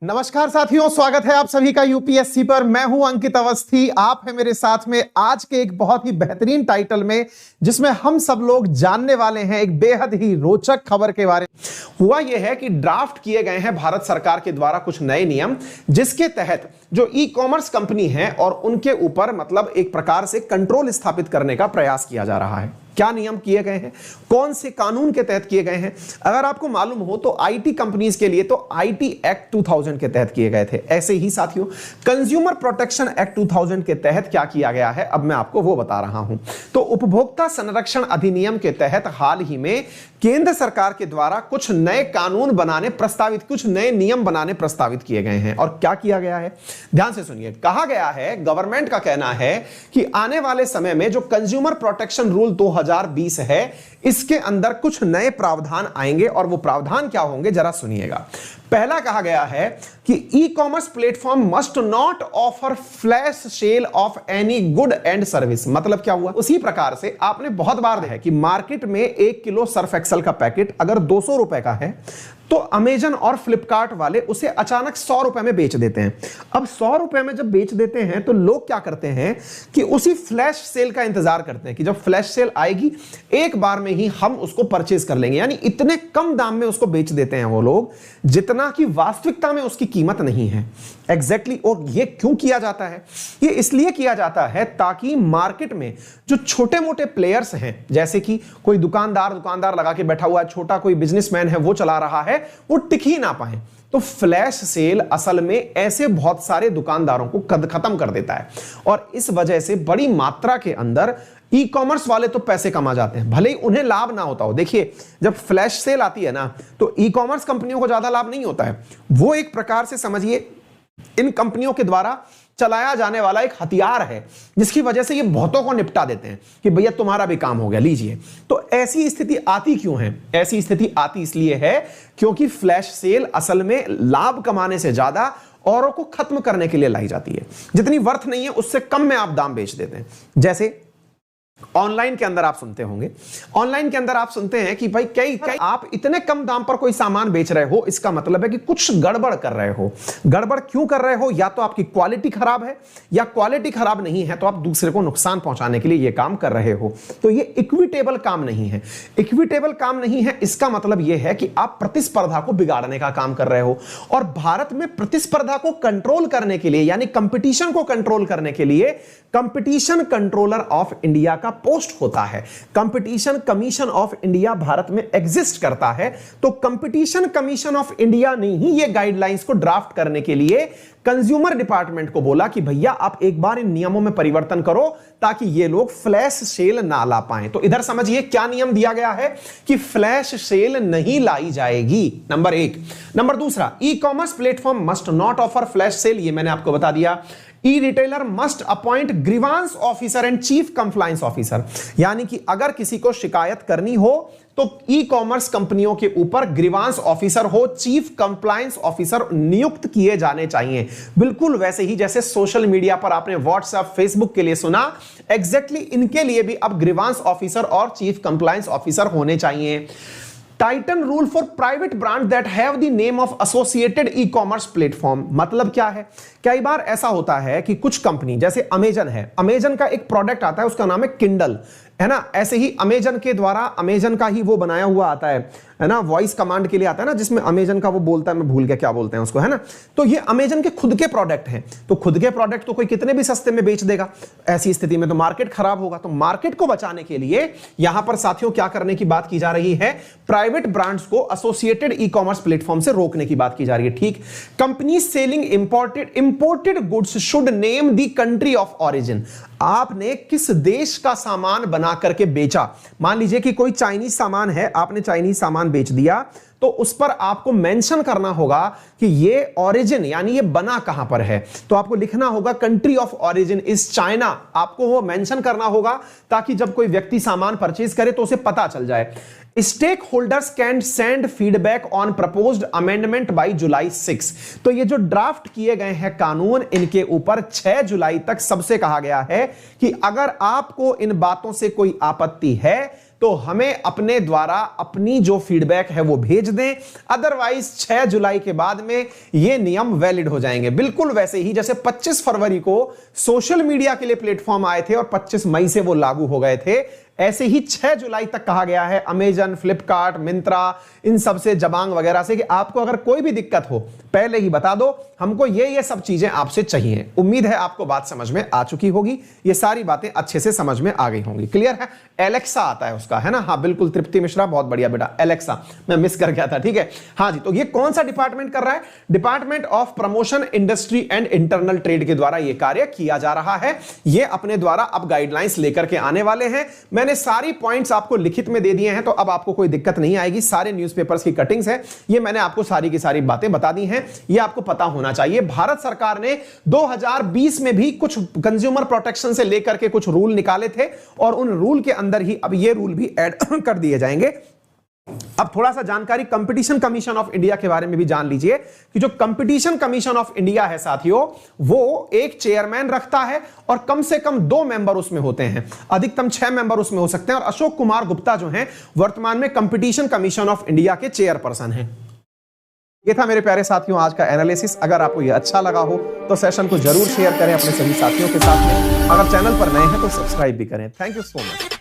नमस्कार साथियों, स्वागत है आप सभी का यूपीएससी पर। मैं हूं अंकित अवस्थी, आप हैं मेरे साथ में आज के एक बहुत ही बेहतरीन टाइटल में, जिसमें हम सब लोग जानने वाले हैं एक बेहद ही रोचक खबर के बारे में। हुआ यह है कि ड्राफ्ट किए गए हैं भारत सरकार के द्वारा कुछ नए नियम, जिसके तहत जो ई कॉमर्स कंपनी है और उनके ऊपर मतलब एक प्रकार से कंट्रोल स्थापित करने का प्रयास किया जा रहा है। क्या नियम किए गए हैं, कौन से कानून के तहत किए गए हैं, अगर आपको मालूम हो तो आईटी कंपनीज के लिए तो आईटी एक्ट 2000 के तहत किए गए थे। ऐसे ही साथियों कंज्यूमर प्रोटेक्शन एक्ट 2000 के तहत क्या किया गया है, अब मैं आपको वो बता रहा हूं। तो उपभोक्ता संरक्षण अधिनियम के तहत हाल ही में केंद्र सरकार के द्वारा कुछ नए कानून बनाने प्रस्तावित, कुछ नए नियम बनाने प्रस्तावित किए गए हैं। और क्या किया गया है, ध्यान से सुनिए। कहा गया है, गवर्नमेंट का कहना है कि आने वाले समय में जो कंज्यूमर प्रोटेक्शन रूल 2020 है, इसके अंदर कुछ नए प्रावधान आएंगे। और वो प्रावधान क्या होंगे, जरा सुनिएगा। पहला कहा गया है कि ई commerce platform must not offer flash cell of any good and service. मतलब क्या हुआ, उसी प्रकार से आपने बहुत बार देखा है कि मार्केट में 1 किलो सर्फ एक्सल का पैकेट अगर 200 रुपए का है तो अमेजन और फ्लिपकार्ट वाले उसे अचानक 100 रुपए में बेच देते हैं। अब 100 रुपए में जब बेच देते हैं तो लोग क्या करते हैं कि उसी फ्लैश सेल का इंतजार करते हैं कि जब फ्लैश सेल आएगी एक बार में ही हम उसको परचेज कर लेंगे। यानी इतने कम दाम में उसको बेच देते हैं वो लोग, जितना कि वास्तविकता में उसकी कीमत नहीं है। एग्जैक्टली। और ये क्यों किया जाता है, ये इसलिए किया जाता है ताकि मार्केट में जो छोटे मोटे प्लेयर्स हैं, जैसे कि कोई दुकानदार लगा के बैठा हुआ है, छोटा कोई बिजनेसमैन है वो चला रहा है, वो टिक ही ना पाए। तो फ्लैश सेल असल में ऐसे बहुत सारे दुकानदारों को खत्म कर देता है। और इस वजह से बड़ी मात्रा के अंदर ई कॉमर्स वाले तो पैसे कमा जाते हैं, भले ही उन्हें लाभ ना होता हो। देखिए, जब फ्लैश सेल आती है ना, तो ई कॉमर्स कंपनियों को ज्यादा लाभ नहीं होता है। वो एक प्रकार से समझिए इन कंपनियों के द्वारा चलाया जाने वाला एक हथियार है, जिसकी वजह से ये बहुतों को निपटा देते हैं कि भैया तुम्हारा भी काम हो गया, लीजिए। तो ऐसी स्थिति आती क्यों है, ऐसी स्थिति आती इसलिए है क्योंकि फ्लैश सेल असल में लाभ कमाने से ज्यादा औरों को खत्म करने के लिए लाई जाती है। जितनी वर्थ नहीं है उससे कम में आप दाम बेच देते हैं। जैसे ऑनलाइन के अंदर आप सुनते होंगे, ऑनलाइन के अंदर आप सुनते हैं कि भाई कई आप इतने कम दाम पर कोई सामान बेच रहे हो, इसका मतलब है कि कुछ गड़बड़ कर रहे हो। गड़बड़ क्यों कर रहे हो, या तो आपकी क्वालिटी खराब है, या क्वालिटी खराब नहीं है तो आप दूसरे को नुकसान पहुंचाने के लिए यह काम कर रहे हो। तो ये इक्विटेबल काम नहीं है। इक्विटेबल काम नहीं है, इसका मतलब यह है कि आप प्रतिस्पर्धा को बिगाड़ने का काम कर रहे हो। और भारत में प्रतिस्पर्धा को कंट्रोल करने के लिए, यानी कंपटीशन को कंट्रोल करने के लिए कंपटीशन कंट्रोलर ऑफ इंडिया का पोस्ट होता है। Competition commission of India Bharat में एग्जिस्ट करता है। तो कंपटीशन कमीशन ऑफ इंडिया ने ही ये गाइडलाइंस को ड्राफ्ट करने के लिए कंज्यूमर डिपार्टमेंट को बोला कि भैया आप एक बार इन नियमों में परिवर्तन करो ताकि ये लोग फ्लैश सेल ना ला पाएं। तो इधर समझिए क्या नियम दिया गया है कि फ्लैश सेल नहीं लाई जाएगी, number 1। Number 2, e commerce platform must not offer flash sale, ये मैंने आपको बता दिया। E retailer must appoint grievance officer and chief compliance officer, यानी कि अगर किसी को शिकायत करनी हो तो ई कॉमर्स कंपनियों के ऊपर ग्रीवांस ऑफिसर हो, चीफ कंप्लायंस ऑफिसर नियुक्त किए जाने चाहिए। बिल्कुल वैसे ही जैसे सोशल मीडिया पर आपने व्हाट्सएप फेसबुक के लिए सुना, एग्जैक्टली इनके लिए भी अब ग्रीवांस ऑफिसर और चीफ कंप्लायंस ऑफिसर होने चाहिए। Titan rule for private brand that have the name of associated E commerce platform. मतलब क्या है, कई बार ऐसा होता है कि कुछ कंपनी, जैसे अमेजन है, अमेजन का एक प्रोडक्ट आता है उसका नाम है किंडल, है ना। ऐसे ही अमेजन के द्वारा अमेजन का ही वो बनाया हुआ आता है ना, वॉइस कमांड के लिए आता है ना, जिसमें अमेजन का वो बोलता है, मैं भूल गया क्या बोलते हैं उसको, है ना। तो ये अमेजन के खुद के प्रोडक्ट हैं। तो खुद के प्रोडक्ट तो कोई कितने भी सस्ते में बेच देगा, ऐसी स्थिति में तो मार्केट खराब होगा। तो मार्केट को बचाने के लिए यहां पर साथियों क्या करने की बात की जा रही है, प्राइवेट ब्रांड्स को एसोसिएटेड ई कॉमर्स प्लेटफॉर्म से रोकने की बात की जा रही है। ठीक, company selling imported goods should name the country of origin. आपने किस देश का सामान बना करके बेचा, मान लीजिए कि कोई चाइनीज सामान है, आपने चाइनीज सामान बेच दिया, तो उस पर आपको मेंशन करना होगा कि ये ओरिजिन यानी ये बना कहां पर है। तो आपको लिखना होगा country of origin is China, आपको वो मेंशन करना होगा ताकि जब कोई व्यक्ति सामान परचेज करे तो उसे पता चल जाए। Stakeholders can send feedback on proposed amendment by July 6। तो ये जो ड्राफ्ट किए गए हैं कानून, इनके ऊपर 6 जुलाई तक सबसे कहा गया है कि अगर आपको इन बातों से कोई आपत्ति है तो हमें अपने द्वारा अपनी जो फीडबैक है वो भेज दें, अदरवाइज 6 जुलाई के बाद में ये नियम वैलिड हो जाएंगे। बिल्कुल वैसे ही जैसे 25 फरवरी को सोशल मीडिया के लिए प्लेटफॉर्म आए थे और 25 मई से वो लागू हो गए थे, ऐसे ही 6 जुलाई तक कहा गया है अमेजन, फ्लिपकार्ट, मिंत्रा, इन सब से, जबांग वगैरह से कि आपको अगर कोई भी दिक्कत हो पहले ही बता दो, हमको ये सब चीजें आपसे चाहिए। उम्मीद है आपको बात समझ में आ चुकी होगी, ये सारी बातें अच्छे से समझ में आ गई होंगी। क्लियर है? एलेक्सा आता है उसका, है ना? हाँ बिल्कुल, तृप्ति मिश्रा बहुत बढ़िया बेटा, एलेक्सा मैं मिस कर गया था। ठीक है, हाँ जी। तो ये कौन सा डिपार्टमेंट कर रहा है? Department of promotion industry and internal trade के द्वारा यह कार्य किया जा रहा है। ये अपने द्वारा अब गाइडलाइंस लेकर के आने वाले हैं। मैंने सारी पॉइंट्स आपको लिखित में दे दिए हैं, तो अब आपको कोई दिक्कत नहीं आएगी। सारे न्यूज़पेपर्स की कटिंग्स है, ये मैंने आपको सारी की सारी बातें बता दी हैं, ये आपको पता होना चाहिए। भारत सरकार ने 2020 में भी कुछ कंज्यूमर प्रोटेक्शन से लेकर के कुछ रूल निकाले थे और उन रूल के अंदर ही अब ये रूल भी ऐड कर दिए जाएंगे। अब थोड़ा सा जानकारी कंपटीशन कमीशन ऑफ इंडिया के बारे में भी जान लीजिए कि जो कंपटीशन कमीशन ऑफ इंडिया है साथियों, वो एक चेयरमैन रखता है और कम से कम 2 मेंबर उसमें होते हैं, अधिकतम 6 मेंबर उसमें हो सकते हैं। और अशोक कुमार गुप्ता जो हैं वर्तमान में कंपटीशन कमीशन ऑफ इंडिया के चेयरपर्सन हैं। ये था मेरे प्यारे साथियों आज का एनालिसिस। अगर आपको ये अच्छा लगा हो तो सेशन को जरूर शेयर करें अपने सभी साथियों के साथ में। अगर चैनल पर नए हैं तो सब्सक्राइब भी करें। Thank you so much.